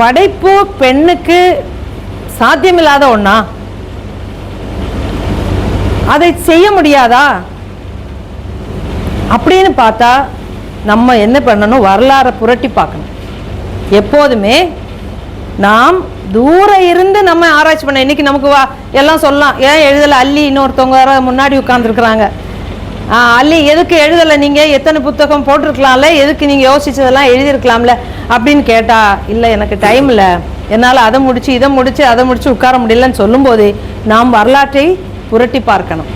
படைப்பு பெண்ணுக்கு சாத்தியமில்லாத ஒண்ணா? அதை செய்ய முடியாதா அப்படின்னு பார்த்தா நம்ம என்ன பண்ணணும்? வரலாறை புரட்டி பார்க்கணும். எப்போதுமே நாம் தூரம் இருந்து நம்ம ஆராய்ச்சி பண்ண. இன்னைக்கு நமக்கு எல்லாம் சொல்லலாம், ஏன் எழுதலை அல்லி இன்னொருத்தவங்க வர முன்னாடி உட்கார்ந்துருக்குறாங்க, அல்லி எதுக்கு எழுதலை, நீங்கள் எத்தனை புத்தகம் போட்டிருக்கலாம்ல, எதுக்கு நீங்கள் யோசிச்சதெல்லாம் எழுதியிருக்கலாம்ல அப்படின்னு கேட்டா, இல்லை எனக்கு டைம் இல்லை, என்னால் அதை முடிச்சு இதை முடிச்சு அதை முடிச்சு உட்கார முடியலன்னு சொல்லும்போது நாம் வரலாற்றை புரட்டி பார்க்கணும்.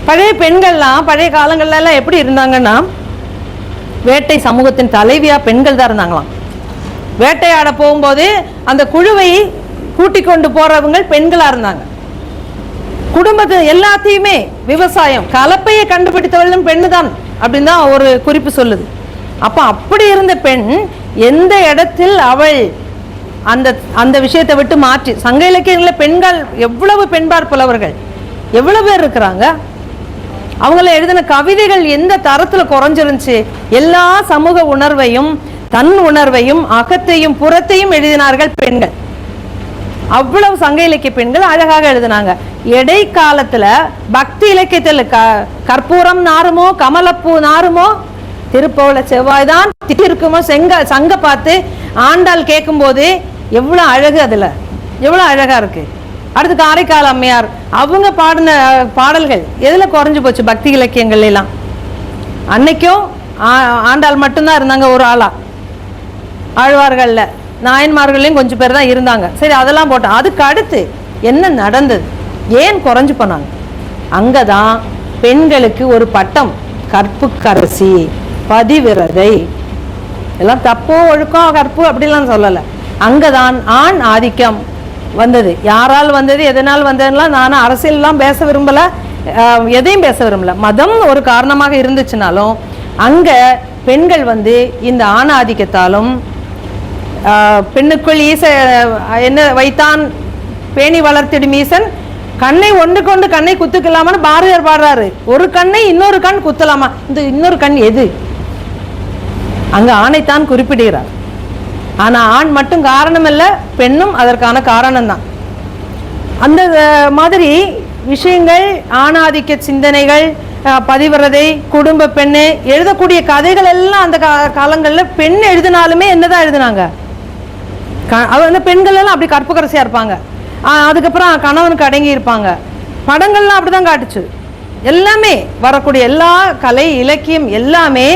பழைய பெண்கள்லாம் பழைய காலங்கள்லாம் எப்படி இருந்தாங்கன்னா, வேட்டை சமூகத்தின் தலைவியா பெண்கள் தான் இருந்தாங்களாம். வேட்டையாட போகும்போது அந்த குழுவை கூட்டி கொண்டு போறவங்க பெண்களா இருந்தாங்க. குடும்பத்தை எல்லாத்தையுமே விவசாயம் கலப்பையை கண்டுபிடித்தவளும் பெண்ணு தான் அப்படின்னு தான் ஒரு குறிப்பு சொல்லுது. அப்ப அப்படி இருந்த பெண் எந்த இடத்தில் அவள் அந்த அந்த விஷயத்தை விட்டு மாற்றி, சங்க இலக்கியங்களில் பெண்கள் எவ்வளவு பெண்பார் புலவர்கள் எவ்வளவு பேர் இருக்கிறாங்க. அவங்கள எழுதின கவிதைகள் எந்த தரத்துல குறைஞ்சிருந்துச்சு. எல்லா சமூக உணர்வையும் தன் உணர்வையும் அகத்தையும் புறத்தையும் எழுதினார்கள் பெண்கள். அவ்வளவு சங்க இலக்கிய பெண்கள் அழகாக எழுதினாங்க. இடைக்காலத்துல பக்தி இலக்கியத்தில் கற்பூரம் நாருமோ கமலப்பூ நாருமோ திருப்பவுல செவ்வாய்தான் இருக்குமோ சங்க பார்த்து ஆண்டாள் கேட்கும் போது எவ்வளவு அழகு, அதுல எவ்வளவு அழகா இருக்கு. அடுத்து காரைக்கால் அம்மையார் அவங்க பாடின பாடல்கள் எதுல குறைஞ்சு போச்சு? பக்தி இலக்கியங்கள் எல்லாம். அன்னைக்கும் ஆண்டாள் மட்டும்தான் இருந்தாங்க ஒரு ஆளா. ஆழ்வார்கள்ல நாயன்மார்களையும் கொஞ்சம் பேர் தான் இருந்தாங்க. சரி, அதெல்லாம் போட்டோம். அதுக்கு அடுத்து என்ன நடந்தது? ஏன் குறைஞ்சு போனாங்க? அங்கதான் பெண்களுக்கு ஒரு பட்டம், கற்புக்கரசி, பதிவிரதை, எல்லாம் தப்போ ஒழுக்கம் கற்பு அப்படிலாம் சொல்லலை. அங்கதான் ஆண் ஆதிக்கம் வந்தது. யாரால் வந்தது, எதனால் வந்ததுலாம் நான் அரசியல்லாம் பேச விரும்பல, எதையும் பேச விரும்பல. மதம் ஒரு காரணமாக இருந்துச்சுனாலும் அங்க பெண்கள் இந்த ஆண் ஆதிக்கத்தாலும் பெண்ணுக்குள் ஈச என்ன வைத்தான் பேணி வளர்த்திடும் ஈசன் கண்ணை ஒன்று கொண்டு கண்ணை குத்துக்கலாமான்னு பாரதியார் பாடுறாரு. ஒரு கண்ணை இன்னொரு கண் குத்தலாமா? இந்த இன்னொரு கண் எது? அங்க ஆணைத்தான் குறிப்பிடுகிறார். ஆனா ஆண் மட்டும் காரணம் இல்ல, பெண்ணும் அதற்கான காரணம் தான். அந்த மாதிரி விஷயங்கள், ஆணாதிக்க சிந்தனைகள், பதிவிரதை, குடும்ப பெண்ணு, எழுதக்கூடிய கதைகள் எல்லாம் அந்த காலங்களில் பெண் எழுதினாலுமே என்னதான் எழுதினாங்க? அந்த பெண்கள் எல்லாம் அப்படி கற்புக்கரசியா இருப்பாங்க. அதுக்கப்புறம் கணவனுக்கு அடங்கி இருப்பாங்க. படங்கள்லாம் அப்படிதான் காட்டுச்சு. எல்லாமே வரக்கூடிய எல்லா கலை இலக்கியம் எல்லாமே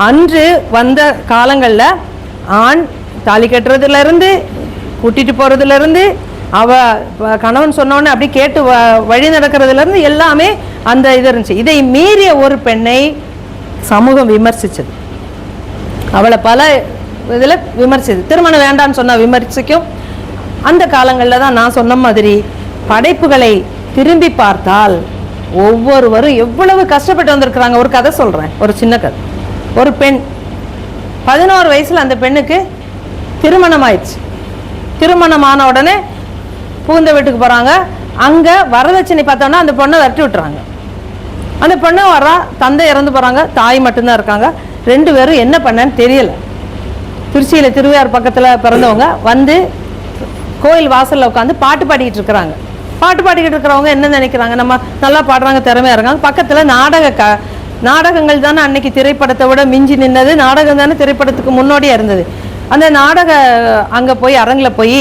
அன்று வந்த காலங்கள்ல ஆண் தாலி கட்டுறதுல இருந்து கூட்டிட்டு போறதுல இருந்து அவ கணவன் சொன்னோன்னு அப்படி கேட்டு வழி நடக்கிறதுல இருந்து எல்லாமே அந்த இது இருந்துச்சு. இதை மீறிய ஒரு பெண்ணை சமூகம் விமர்சிச்சது. அவளை பல இதுல விமர்சிச்சது. திருமணம் வேண்டான்னு சொன்னா விமர்சிக்கும். அந்த காலங்களில் தான் நான் சொன்ன மாதிரி படைப்புகளை திரும்பி பார்த்தால் ஒவ்வொருவரும் எவ்வளவு கஷ்டப்பட்டு வந்திருக்கிறாங்க. ஒரு கதை சொல்றேன், ஒரு சின்ன கதை. ஒரு பெண் 11 வயசுல அந்த பெண்ணுக்கு திருமணம் ஆயிடுச்சு. திருமணமான உடனே பூந்த வீட்டுக்கு போறாங்க. அங்க வரதட்சணை பார்த்தோம்னா அந்த பொண்ணை விரட்டி விட்டுறாங்க. அந்த பொண்ணை வர்றா, தந்தை இறந்து போறாங்க, தாய் மட்டும்தான் இருக்காங்க. 2 பேரும் என்ன பண்ணன்னு தெரியல. திருச்சியில திருவையார் பக்கத்துல பிறந்தவங்க கோயில் வாசல்ல உட்காந்து பாட்டு பாடிக்கிட்டு இருக்கிறாங்க. பாட்டு பாடிக்கிட்டு இருக்கிறவங்க என்ன நினைக்கிறாங்க? நம்ம நல்லா பாடுறாங்க, திறமையா இருக்காங்க. பக்கத்துல நாடகங்கள் தானே அன்னைக்கு திரைப்படத்தை விட மிஞ்சி நின்னது. நாடகம் தானே திரைப்படத்துக்கு முன்னோடியா இருந்தது. அந்த நாடக அங்க போய் அரங்குல போய்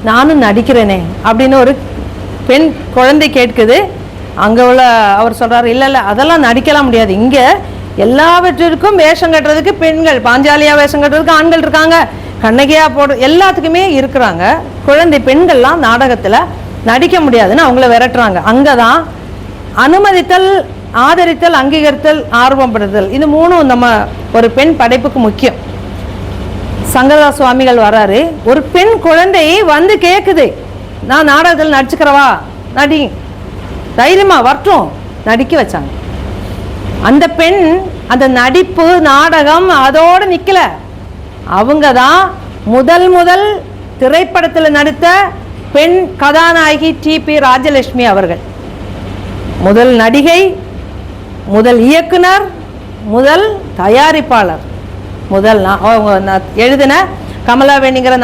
நானும் நடிக்கிறேனே அப்படின்னு ஒரு பெண் குழந்தை கேட்குது. அங்க உள்ள அவர் சொல்றாரு, இல்ல அதெல்லாம் நடிக்கலாம் முடியாது, இங்க எல்லாவற்றிற்கும் வேஷம் கட்டுறதுக்கு பெண்கள், பாஞ்சாலியா வேஷம் கட்டுறதுக்கு ஆண்கள் இருக்காங்க, கண்ணகியா போடு எல்லாத்துக்குமே இருக்கிறாங்க. குழந்தை பெண்கள்லாம் நாடகத்துல நடிக்க முடியாதுன்னு அவங்கள விரட்டுறாங்க. அங்கதான் அனுமதித்தல், ஆதரித்தல், அங்கீகரித்தல், ஆர்வப்படுதல், இது 3 நம்ம ஒரு பெண் படைப்புக்கு முக்கியம். சங்கரதாஸ் சுவாமிகள் வராரு. ஒரு பெண் குழந்தை கேக்குது, நான் நாடகத்தில் நடிச்சுக்கிறவா, நடி, தைரியமா வரட்டும், நடிக்க வச்சாங்க. அந்த பெண் அந்த நடிப்பு நாடகம் அதோட நிக்கல. அவங்க தான் முதல் திரைப்படத்தில் நடித்த பெண் கதாநாயகி டிபி ராஜலட்சுமி அவர்கள். முதல் நடிகை, முதல் இயக்குனர், முதல் தயாரிப்பாளர், முதல் எழுதின கமலாவேணிங்கிற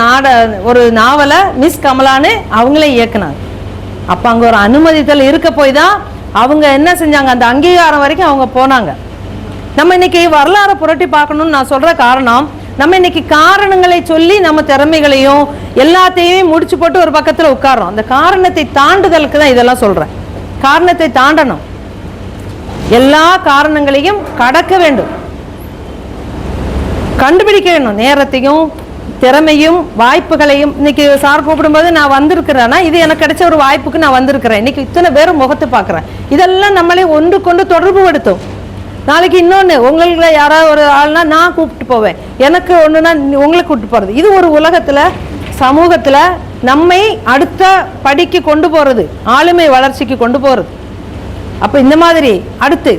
ஒரு நாவலை மிஸ் கமலான்னு அவங்களே இயக்குனாங்க. அப்போ அங்கே ஒரு அனுமதித்தல் இருக்க போய் தான் அவங்க என்ன செஞ்சாங்க, அந்த அங்கீகாரம் வரைக்கும் அவங்க போனாங்க. நம்ம இன்னைக்கு வரலாறை புரட்டி பார்க்கணும்னு நான் சொல்ற காரணம், நம்ம இன்னைக்கு காரணங்களை சொல்லி நம்ம திறமைகளையும் எல்லாத்தையும் முடிச்சு போட்டு ஒரு பக்கத்தில் உட்கார்றோம். அந்த காரணத்தை தாண்டுதலுக்கு தான் இதெல்லாம் சொல்றேன். காரணத்தை தாண்டணும், எல்லா காரணங்களையும் கடக்க வேண்டும், கண்டுபிடிக்க வேண்டும், நேரத்தையும் திறமையும் வாய்ப்புகளையும். இன்னைக்கு சார் கூப்பிடும்போது நான் வந்திருக்கிறேன்னா இது எனக்கு கிடைச்ச ஒரு வாய்ப்புக்கு நான் வந்திருக்கிறேன். இன்னைக்கு இத்தனை பேரும் முகத்தை பார்க்குறேன். இதெல்லாம் நம்மளே ஒன்று கொண்டு தொடர்பு படுத்தும். நாளைக்கு இன்னொன்று உங்களுக்கு யாராவது ஒரு ஆள்னா நான் கூப்பிட்டு போவேன், எனக்கு ஒன்றுனா உங்களை கூப்பிட்டு போகிறது. இது ஒரு உலகத்தில் சமூகத்தில் நம்மை அடுத்த படிக்கு கொண்டு போகிறது, ஆளுமை வளர்ச்சிக்கு கொண்டு போகிறது. அப்போ இந்த மாதிரி அடுத்து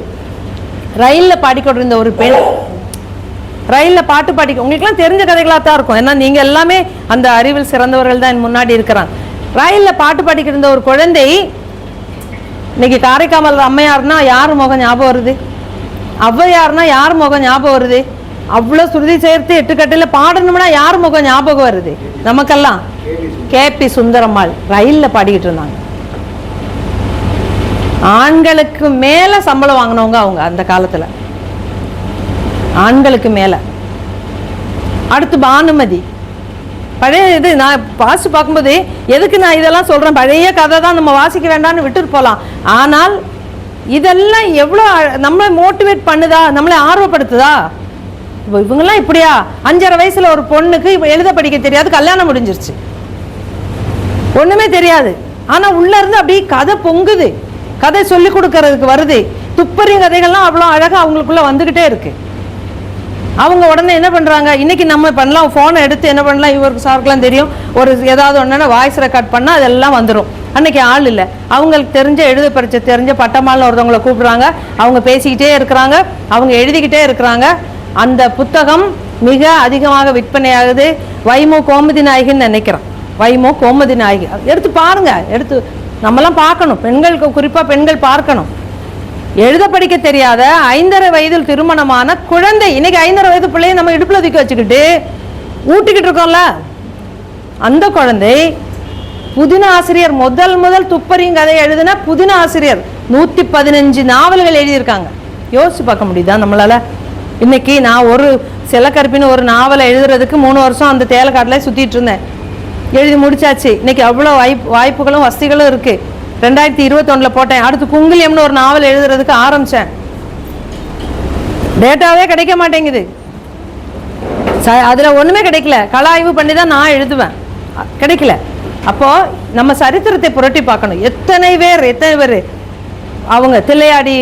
ரயிலில் பாடிக்கொண்டிருந்த ஒரு பெண், ரயிலில் பாட்டு பாடிக்க உங்களுக்குலாம் தெரிஞ்ச கதைகளாக தான் இருக்கும். ஏன்னா நீங்கள் எல்லாமே அந்த அறிவில் சிறந்தவர்கள் தான் முன்னாடி இருக்கிறாங்க. ரயிலில் பாட்டு பாடிக்கிட்டு இருந்த ஒரு குழந்தை, இன்னைக்கு காரைக்காமல் அம்மையார்னா யார் முகம் ஞாபகம் வருது, ஔவையார்னா யார் முகம் ஞாபகம் வருது, அவ்வளோ சுருதி சேர்த்து 8 கட்டையில் பாடணும்னா யார் முகம் ஞாபகம் வருது நமக்கெல்லாம்? கேபி சுந்தரம்மாள் ரயிலில் பாடிக்கிட்டு இருந்தாங்க. ஆண்களுக்கு மேலே சம்பளம் வாங்கினவங்க அவங்க அந்த காலத்தில், ஆண்களுக்கு மேலே. அடுத்து பானுமதி, பழைய இது நான் வாசி பார்க்கும்போது எதுக்கு நான் இதெல்லாம் சொல்கிறேன், பழைய கதை தான் நம்ம வாசிக்க வேண்டாம்னு விட்டுட்டு போகலாம். ஆனால் இதெல்லாம் எவ்வளோ நம்மளை மோட்டிவேட் பண்ணுதா, நம்மளை ஆர்வப்படுத்துதா. இவங்கெல்லாம் இப்படியா, 5.5 வயசுல ஒரு பொண்ணுக்கு இப்போ எழுத படிக்க தெரியாது, கல்யாணம் முடிஞ்சிருச்சு, ஒன்றுமே தெரியாது. ஆனால் உள்ளே இருந்து அப்படியே கதை பொங்குது, கதை சொல்லி கொடுக்கறதுக்கு வருது. துப்பறியும் கதைகள்லாம் அவ்வளோ அழகாக அவங்களுக்குள்ள வந்துக்கிட்டே இருக்கு. அவங்க உடனே என்ன பண்ணுறாங்க, இன்னைக்கு நம்ம பண்ணலாம், ஃபோனை எடுத்து என்ன பண்ணலாம், இவருக்கு சாருக்கெல்லாம் தெரியும், ஒரு ஏதாவது ஒன்றுனா வாய்ஸ் ரெக்கார்ட் பண்ணால் அதெல்லாம் வந்துடும். அன்னைக்கு ஆள் இல்லை, அவங்களுக்கு தெரிஞ்ச எழுத பரிச்சை தெரிஞ்ச பட்டமாலில் ஒருத்தவங்களை கூப்பிடுறாங்க, அவங்க பேசிக்கிட்டே இருக்கிறாங்க, அவங்க எழுதிக்கிட்டே இருக்கிறாங்க. அந்த புத்தகம் மிக அதிகமாக விற்பனையாகுது. வைமோ கோமதி நாயகின்னு நினைக்கிறேன், வைமோ கோமதி நாயகி. எடுத்து பாருங்க, எடுத்து நம்மலாம் பார்க்கணும், பெண்களுக்கு குறிப்பாக பெண்கள் பார்க்கணும். எழுத படிக்க தெரியாத 5.5 வயதில் திருமணமான குழந்தை, இன்னைக்கு 5.5 வயது பிள்ளையை நம்ம இடுப்புல தூக்கி வச்சுக்கிட்டு ஊட்டிக்கிட்டு இருக்கோம்ல, அந்த குழந்தை புதின ஆசிரியர், முதல் துப்பறியும் கதை எழுதின புதின ஆசிரியர், 115 நாவல்கள் எழுதியிருக்காங்க. யோசிச்சு பார்க்க முடியுதா நம்மளால? இன்னைக்கு நான் ஒரு சிலக்கருப்பின்னு ஒரு நாவலை எழுதுறதுக்கு 3 வருஷம் அந்த தேலக்காட்டில் சுத்திட்டு இருந்தேன், எழுதி முடிச்சாச்சு. இன்னைக்கு அவ்வளோ வாய்ப்புகளும் வசதிகளும் இருக்கு. 2021 போட்டேன். அடுத்து குங்குலியம்னு ஒரு நாவல் எழுதுறதுக்கு ஆரம்பிச்சேன், டேட்டாவே கிடைக்க மாட்டேங்குது, அதுல ஒண்ணுமே கிடைக்கல, களஆய்வு பண்ணி தான் நான் எழுதுவேன், கிடைக்கல. அப்போ நம்ம சரித்திரத்தை புரட்டி பார்க்கணும். எத்தனை பேர் அவங்க தில்லையாடி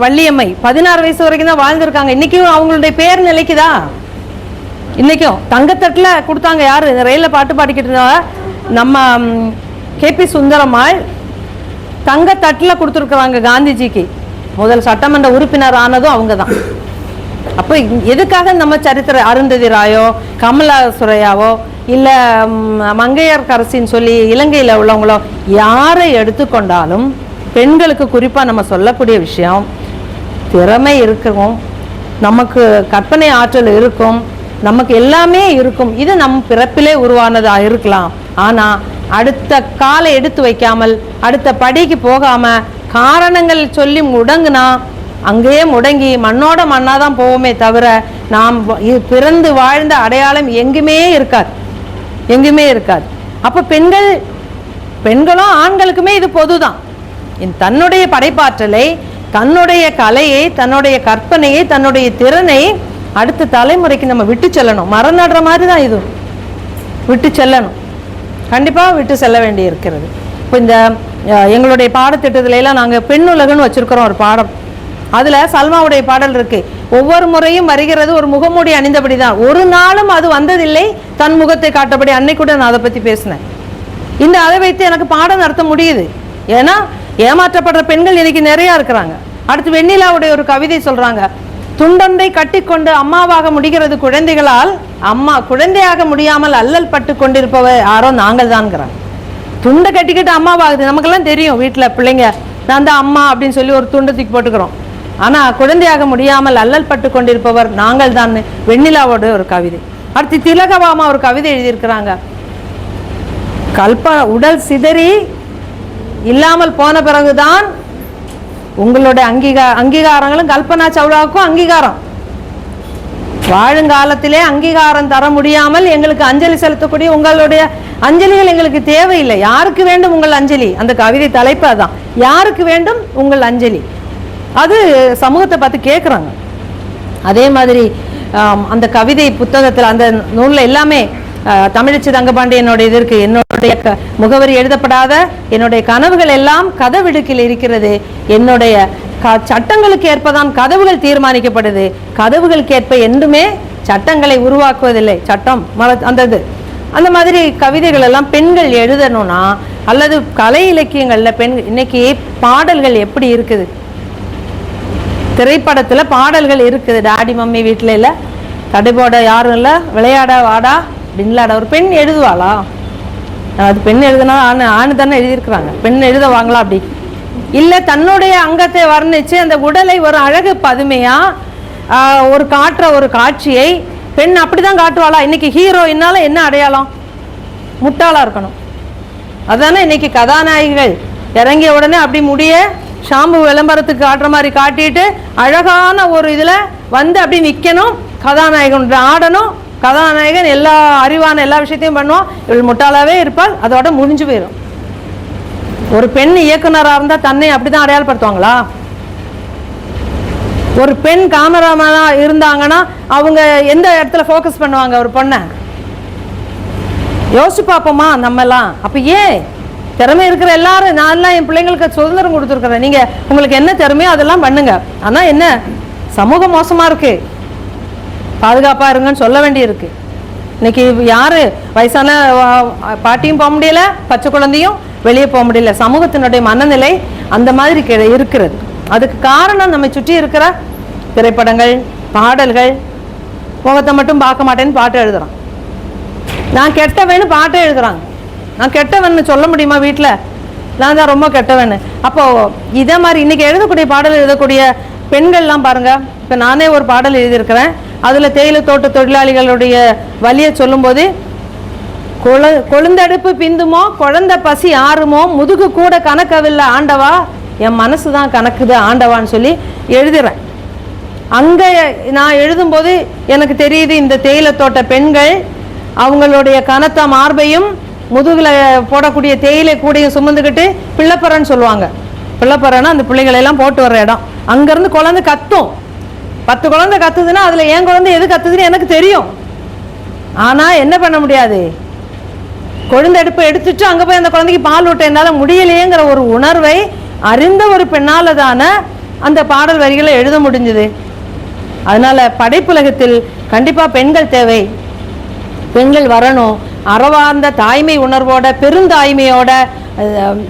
வள்ளியம்மை 16 வயசு வரைக்கும் தான் வாழ்ந்திருக்காங்க. இன்னைக்கும் அவங்களுடைய பேர் நிலைக்குதா? இன்னைக்கும் தங்கத்தட்டில் கொடுத்தாங்க. யாரு ரயிலில் பாட்டு பாடிக்கிட்டு இருந்தா நம்ம கேபி சுந்தரம்மாள் தங்கத்தட்டில் கொடுத்துருக்குறாங்க காந்திஜிக்கு. முதல் சட்டமன்ற உறுப்பினர் ஆனதும் அவங்க தான். அப்போ எதுக்காக நம்ம சரித்திர அருந்ததி ராயோ கமலா சுரையாவோ இல்லை மங்கையர்கரசின்னு சொல்லி இலங்கையில் உள்ளவங்களோ யாரை எடுத்துக்கொண்டாலும் பெண்களுக்கு குறிப்பாக நம்ம சொல்லக்கூடிய விஷயம், திறமை இருக்கும், நமக்கு கற்பனை ஆற்றல் இருக்கும், நமக்கு எல்லாமே இருக்கும். இது நம் பிறப்பிலே உருவானதாக இருக்கலாம். ஆனால் அடுத்த காலை எடுத்து வைக்காமல் அடுத்த படிக்கு போகாமல் காரணங்கள் சொல்லி முடங்குனா அங்கேயே முடங்கி மண்ணோட மண்ணாதான் போவோமே தவிர நாம் பிறந்து வாழ்ந்த அடையாளம் எங்குமே இருக்காது, எங்குமே இருக்காது. அப்போ பெண்களும் ஆண்களுக்குமே இது பொதுதான். தன்னுடைய படைப்பாற்றலை, தன்னுடைய கலையை, தன்னுடைய கற்பனையை, தன்னுடைய திறனை அடுத்த தலைமுறைக்கு நம்ம விட்டு செல்லணும். மரம் நடுற மாதிரி தான் இது, விட்டு செல்லணும், கண்டிப்பாக விட்டு செல்ல வேண்டி இருக்கிறது. இப்போ இந்த எங்களுடைய பாடத்திட்டத்திலாம் நாங்கள் பெண்ணுலகன்னு வச்சுருக்கிறோம் ஒரு பாடம். அதில் சல்மாவுடைய பாடல் இருக்குது. ஒவ்வொரு முறையும் வருகிறது ஒரு முகமூடி அணிந்தபடி தான், ஒரு நாளும் அது வந்ததில்லை தன் முகத்தை காட்டபடி. அன்னைக்கூட நான் அதை பற்றி பேசினேன். இந்த அதை வைத்து எனக்கு பாடம் நடத்த முடியுது. ஏன்னா ஏமாற்றப்படுற பெண்கள் இன்னைக்கு நிறையா இருக்கிறாங்க. அடுத்து வெண்ணிலாவுடைய ஒரு கவிதை சொல்கிறாங்க, துண்டொன்றை கட்டிக்கொண்டு அம்மாவாக முடிகிறது குழந்தைகளால், அம்மா குழந்தையாக முடியாமல் அல்லல் பட்டு கொண்டிருப்பவர் யாரோ நாங்கள் தான்ங்கிறாங்க. துண்டை கட்டிக்கிட்டு அம்மாவாகுது. நமக்கெல்லாம் தெரியும், வீட்டில் பிள்ளைங்க நான் தான் அம்மா அப்படின்னு சொல்லி ஒரு துண்டை தூக்கி போட்டுக்கிறோம். ஆனால் குழந்தையாக முடியாமல் அல்லல் பட்டு கொண்டிருப்பவர் நாங்கள் தான். வெண்ணிலாவோட ஒரு கவிதை. அடுத்து திலகபாமா ஒரு கவிதை எழுதியிருக்கிறாங்க. உடல் சிதறி இல்லாமல் போன பிறகுதான் உங்களுடைய அங்கீகாரங்களும் கல்பனா சாவ்லாவுக்கும் அங்கீகாரம். வாழுங்காலத்திலே அங்கீகாரம் தர முடியாமல் எங்களுக்கு அஞ்சலி செலுத்தக்கூடிய உங்களுடைய அஞ்சலிகள் எங்களுக்கு தேவையில்லை. யாருக்கு வேண்டும் உங்கள் அஞ்சலி? அந்த கவிதை தலைப்பு அதான், யாருக்கு வேண்டும் உங்கள் அஞ்சலி? அது சமூகத்தை பார்த்து கேட்குறாங்க. அதே மாதிரி அந்த கவிதை புத்தகத்தில் அந்த நூலில் எல்லாமே தமிழச்சி தங்கபாண்டியனுடைய இது இருக்கு. என்னுடைய முகவரி எழுதப்படாத என்னுடைய கனவுகள் எல்லாம் கதவிடுக்கில் இருக்கிறது. என்னுடைய சட்டங்களுக்கு ஏற்பதான் கதவுகள் தீர்மானிக்கப்படுது. கதவுகளுக்கு ஏற்ப என்றுமே சட்டங்களை உருவாக்குவதில்லை. சட்டம் அந்த மாதிரி கவிதைகள் எல்லாம் பெண்கள் எழுதணும்னா, அல்லது கலை இலக்கியங்கள்ல இன்னைக்கு பாடல்கள் எப்படி இருக்குது? திரைப்படத்துல பாடல்கள் இருக்குது. டாடி மம்மி வீட்டுல இல்ல, தடைபோட யாரும் இல்ல, விளையாட வாடா அப்படின்லாட ஒரு பெண் எழுதுவாளா? அது பெண் எழுதுனா ஆணு தானே எழுதியிருக்கிறாங்க. பெண் எழுதுவாங்களா? அப்படி இல்லை. தன்னுடைய அங்கத்தை வர்ணிச்சு அந்த உடலை ஒரு அழகு பதுமையா ஒரு காட்டுற ஒரு காட்சியை பெண் அப்படிதான் காட்டுவாளா? இன்னைக்கு ஹீரோயினால என்ன அடையாளம்? முட்டாளா இருக்கணும். அதானே இன்னைக்கு கதாநாயகிகள் இறங்கிய உடனே அப்படி முடிய ஷாம்பு விளம்பரத்துக்கு காட்டுற மாதிரி காட்டிட்டு அழகான ஒரு இதுல வந்து அப்படி நிக்கணும், கதாநாயகன் ஆடணும், கதாநாயகன் எல்லா அறிவான எல்லா விஷயத்தையும் பண்ணுவான், இவள் முட்டாளாவே இருப்பாள், அதோட முடிஞ்சு போயிடும். ஒரு பெண் இயக்குனராக இருந்தா தன்னை அப்படிதான் அடையாளப்படுத்துவாங்களா? ஒரு பெண் கேமராமேனா இருந்தாங்கன்னா அவங்க எந்த இடத்துல ஃபோக்கஸ் பண்ணுவாங்க? ஒரு பொண்ணை யோசிச்சு பார்ப்போமா நம்ம எல்லாம்? அப்ப ஏன் திறமை இருக்கிற எல்லாரும், நான்லாம் என் பிள்ளைங்களுக்கு சுதந்திரம் கொடுத்துருக்குறேன், நீங்க உங்களுக்கு என்ன திறமையோ அதெல்லாம் பண்ணுங்க. ஆனா என்ன, சமூகம் மோசமா இருக்கு, பாதுகாப்பா இருங்கன்னு சொல்ல வேண்டி இருக்கு. இன்னைக்கு யாரு வயசான பாட்டியும் போக முடியல, பச்சை குழந்தையும் வெளியே போக முடியல. சமூகத்தினுடைய மனநிலை அந்த மாதிரி இருக்கிறது. அதுக்கு காரணம் நம்ம சுற்றி இருக்கிற திரைப்படங்கள், பாடல்கள். முகத்தை மட்டும் பார்க்க மாட்டேன்னு பாட்டு எழுதுறான். நான் கெட்டவன்னு பாட்டு எழுதுறாங்க. நான் கெட்டவன்னு சொல்ல முடியுமா? வீட்டில் நான் தான் ரொம்ப கெட்டவன்னு. அப்போ இதே மாதிரி இன்னைக்கு எழுதக்கூடிய பாடல் எழுதக்கூடிய பெண்கள்லாம் பாருங்க. இப்போ நானே ஒரு பாடல் எழுதியிருக்கிறேன். அதில் தேயிலை தோட்ட தொழிலாளிகளுடைய வலியை சொல்லும்போது, கொழுந்தடுப்பு பிந்துமோ குழந்தை பசி ஆறுமோ முதுகு கூட கணக்கவில்லை ஆண்டவா, என் மனசு தான் கணக்குது ஆண்டவான்னு சொல்லி எழுதுறேன். அங்கே நான் எழுதும்போது எனக்கு தெரியுது, இந்த தேயிலை தோட்ட பெண்கள் அவங்களுடைய கனத்த மார்பையும் முதுகில் போடக்கூடிய தேயிலை கூடையும் சுமந்துக்கிட்டு பிள்ளைப்பறன்னு சொல்லுவாங்க. பிள்ளைப்பறன்னா அந்த பிள்ளைகளை எல்லாம் போட்டு வர்ற இடம். அங்கேருந்து குழந்தை கத்தும். 10 குழந்தை கத்துதுன்னா அதில் என் குழந்தை எது கத்துதுன்னு எனக்கு தெரியும். ஆனால் என்ன பண்ண முடியாது, கொழுந்தடுப்பு எடுத்துட்டு அங்கே போய் அந்த குழந்தைக்கு பால் ஊட்ட என்னால் முடியலையேங்கிற ஒரு உணர்வை அறிந்த ஒரு பெண்ணால் தானே அந்த பாடல் வரிகளை எழுத முடிஞ்சுது. அதனால படைப்புலகத்தில் கண்டிப்பாக பெண்கள் தேவை. பெண்கள் வரணும். அறவார்ந்த தாய்மை உணர்வோட, பெருந்தாய்மையோட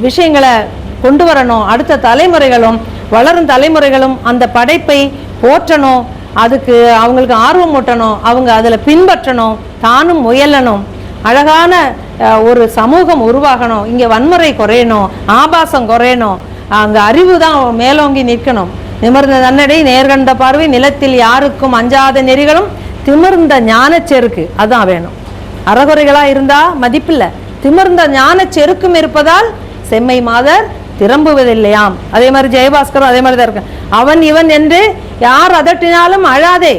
விஷயங்களை கொண்டு வரணும். அடுத்த தலைமுறைகளும் வளரும் தலைமுறைகளும் அந்த படைப்பை போற்றணும். அதுக்கு அவங்களுக்கு ஆர்வம் ஊட்டணும். அவங்க அதில் பின்பற்றணும். தானும் முயலணும். அழகான ஒரு சமூகம் உருவாகணும். இங்கே வன்முறை குறையணும், ஆபாசம் குறையணும். அங்கே அறிவு தான் மேலோங்கி நிற்கணும். நிமிர்ந்த நன்னடை, நேர்கண்ட பார்வை, நிலத்தில் யாருக்கும் அஞ்சாத நெறிகளும், திமிர்ந்த ஞானச்செருக்கு, அதான் வேணும். அறகுறைகளா இருந்தா மதிப்பில்லை. திமிர்ந்த ஞானச்செருக்கும் இருப்பதால் செம்மை மாதர் திரும்புவதில்லையாம். அதே மாதிரி ஜெயபாஸ்கரும் அதே மாதிரி தான் இருக்கு. அவன் இவன் என்று யார் அதட்டினாலும் அழாதே,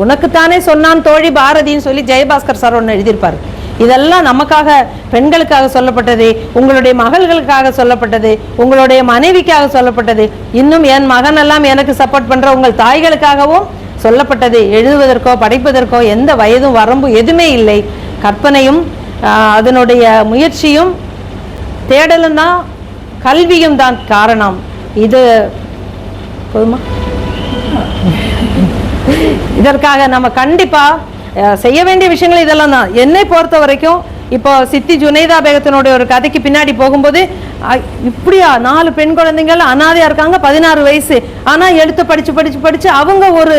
உனக்குத்தானே சொன்னான் தோழி பாரதின்னு சொல்லி ஜெயபாஸ்கர் சார் ஒன்று எழுதியிருப்பார். இதெல்லாம் நமக்காக, பெண்களுக்காக சொல்லப்பட்டது, உங்களுடைய மகள்களுக்காக சொல்லப்பட்டது, உங்களுடைய மனைவிக்காக சொல்லப்பட்டது, இன்னும் என் மகன் எல்லாம் எனக்கு சப்போர்ட் பண்ற உங்கள் தாய்களுக்காகவும் சொல்லப்பட்டது. எழுதுவதற்கோ படைப்பதற்கோ எந்த வயதும் வரம்பு எதுவுமே இல்லை. கற்பனையும் அதனுடைய முயற்சியும் தேடலும் தான், கல்வியும் தான் காரணம். இது போதுமா? இதற்காக நம்ம கண்டிப்பா செய்ய வேண்டிய விஷயங்கள் இதெல்லாம் தான். என்னை பொறுத்த வரைக்கும் இப்போ சித்தி ஜுனைதா பேகத்தினுடைய ஒரு கதைக்கு பின்னாடி போகும்போது, இப்படியா 4 பெண் குழந்தைகள் அனாதையா இருக்காங்க, 16 வயசு, ஆனா எடுத்து படிச்சு படிச்சு படிச்சு அவங்க ஒரு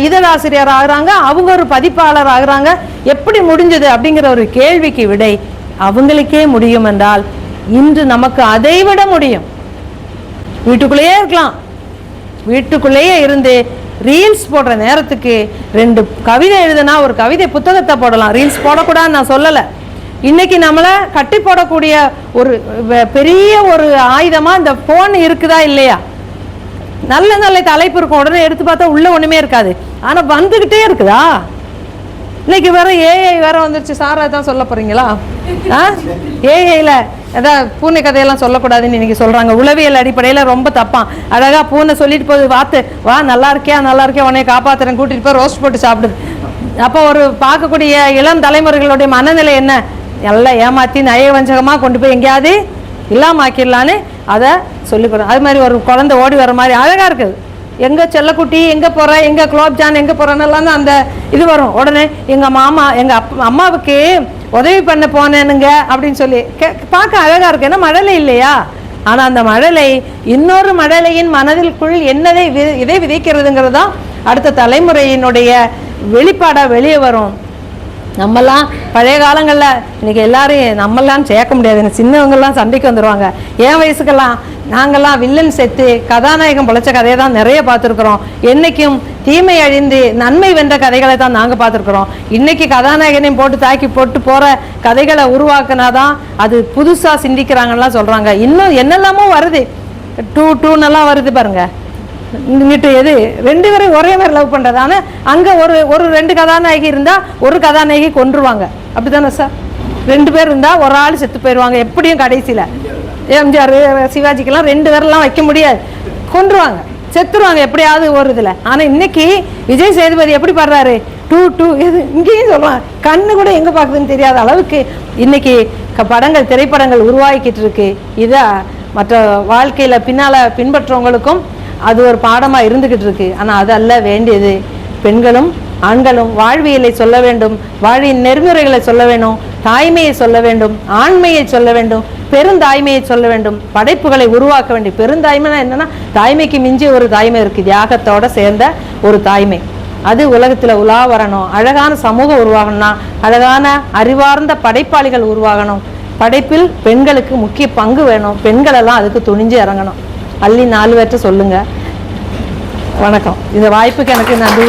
இதழாசிரியர் ஆகுறாங்க, அவங்க ஒரு பதிப்பாளர் ஆகுறாங்க. எப்படி முடிஞ்சது அப்படிங்கிற ஒரு கேள்விக்கு விடை அவங்களுக்கே முடியும் என்றால் இன்று நமக்கு அதை விட முடியும். வீட்டுக்குள்ளேயே இருக்கலாம். வீட்டுக்குள்ளேயே இருந்து ரீல்ஸ் போடுற நேரத்துக்கு 2 கவிதை எழுதுனா ஒரு கவிதை புத்தகத்தை போடலாம், ரீல்ஸ் போடக்கூடாதுன்னு நான் சொல்லலை. இன்னைக்கு நம்மளை கட்டி போடக்கூடிய ஒரு பெரிய ஒரு ஆயுதமா இந்த போன் இருக்குதா இல்லையா? நல்ல நல்ல தலைப்பு இருக்கும், உடனே எடுத்து பார்த்தா உள்ள ஒண்ணுமே இருக்காது, ஆனா வந்துகிட்டே இருக்குதா? இன்னைக்கு வேற ஏஐ வேற வந்துருச்சு. சாரா தான் சொல்ல போறீங்களா? ஏஐல ஏதாவது பூனை கதையெல்லாம் சொல்லக்கூடாதுன்னு இன்னைக்கு சொல்றாங்க. உளவியல் அடிப்படையில ரொம்ப தப்பான். அழகா பூனை சொல்லிட்டு போகுது, வாத்து வா நல்லா இருக்கியா நல்லா இருக்கியா உன்னை காப்பாத்துறேன் கூட்டிட்டு போய் ரோஸ்ட் போட்டு சாப்பிடுது. அப்போ ஒரு பார்க்கக்கூடிய இளம் தலைமுறைகளுடைய மனநிலை என்ன? எல்லாம் ஏமாத்தி நயவஞ்சகமா கொண்டு போய் எங்கேயாவது இல்லாமாக்கிடலான்னு அதை சொல்லிக்கிறோம். அது மாதிரி ஒரு குழந்தை ஓடி வர மாதிரி அழகா இருக்குது. எங்க செல்லக்குட்டி எங்க போற, எங்க குலோப்ஜான் எங்க போறேன்னெல்லாம் அந்த இது வரும். உடனே எங்க மாமா எங்க அம்மாவுக்கு உதவி பண்ண போனேனுங்க அப்படின்னு சொல்லி பார்க்க அழகா இருக்கு. ஏன்னா மழலை இல்லையா? ஆனா அந்த மழலை இன்னொரு மழலையின் மனதிற்குள் என்னதை இதை விதைக்கிறதுங்கிறது தான் அடுத்த தலைமுறையினுடைய வெளிப்பாடா வெளியே வரும். நம்மெல்லாம் பழைய காலங்களில் இன்னைக்கு எல்லாரும் நம்மெல்லாம் சேர்க்க முடியாது, சின்னவங்கெல்லாம் சண்டைக்கு வந்துடுவாங்க. என் வயசுக்கெல்லாம் நாங்கள்லாம் வில்லன் செத்து கதாநாயகம் பொழைச்ச கதையை தான் நிறைய பார்த்துருக்குறோம். என்றைக்கும் தீமை அழிந்து நன்மை வென்ற கதைகளை தான் நாங்கள் பார்த்துருக்குறோம். இன்னைக்கு கதாநாயகனையும் போட்டு தாக்கி போட்டு போகிற கதைகளை உருவாக்குனாதான் அது புதுசாக சிந்திக்கிறாங்கலாம் சொல்கிறாங்க. இன்னும் என்னெல்லாமோ வருது, டூ வருது பாருங்க. இங்கிட்டு எது 2 பேரும் ஒரே மாதிரி லவ் பண்ணுறது. ஆனால் அங்கே ஒரு 2 கதாநாயகி இருந்தால் ஒரு கதாநாயகி கொன்றுவாங்க. அப்படி தானே சார்? 2 பேர் இருந்தால் ஒரு ஆள் செத்து போயிடுவாங்க எப்படியும். கடைசியில் எம்ஜிஆர் சிவாஜிக்கெல்லாம் 2 பேரெல்லாம் வைக்க முடியாது, கொன்றுவாங்க, செத்துருவாங்க எப்படியாவது ஒரு இதில். ஆனால் இன்னைக்கு விஜய் சேதுபதி எப்படி பாடுறாரு, டூ எது இங்கேயும் சொல்கிறான். கண்ணு கூட எங்கே பார்க்குதுன்னு தெரியாத அளவுக்கு இன்னைக்கு திரைப்படங்கள் உருவாக்கிட்டு இருக்கு. இதை மற்ற வாழ்க்கையில் பின்பற்றவங்களுக்கும் அது ஒரு பாடமாக இருந்துக்கிட்டு இருக்கு. ஆனால் அது அல்ல வேண்டியது. பெண்களும் ஆண்களும் வாழ்வியலை சொல்ல வேண்டும், வாழ்வின் நெறிமுறைகளை சொல்ல வேண்டும், தாய்மையை சொல்ல வேண்டும், ஆண்மையை சொல்ல வேண்டும், பெருந்தாய்மையை சொல்ல வேண்டும், படைப்புகளை உருவாக்க வேண்டும். பெருந்தாய்மைனா என்னன்னா, தாய்மைக்கு மிஞ்சிய ஒரு தாய்மை இருக்கு, தியாகத்தோட சேர்ந்த ஒரு தாய்மை. அது உலகத்தில் உலா வரணும். அழகான சமூகம் உருவாகணும்னா அழகான அறிவார்ந்த படைப்பாளிகள் உருவாகணும். படைப்பில் பெண்களுக்கு முக்கிய பங்கு வேணும். பெண்கள் எல்லாம் அதுக்கு துணிஞ்சு இறங்கணும். அள்ளி 4 பேர்ட்ட சொல்லுங்க. வணக்கம். இந்த வாய்ப்புக்கு எனக்கு நன்றி.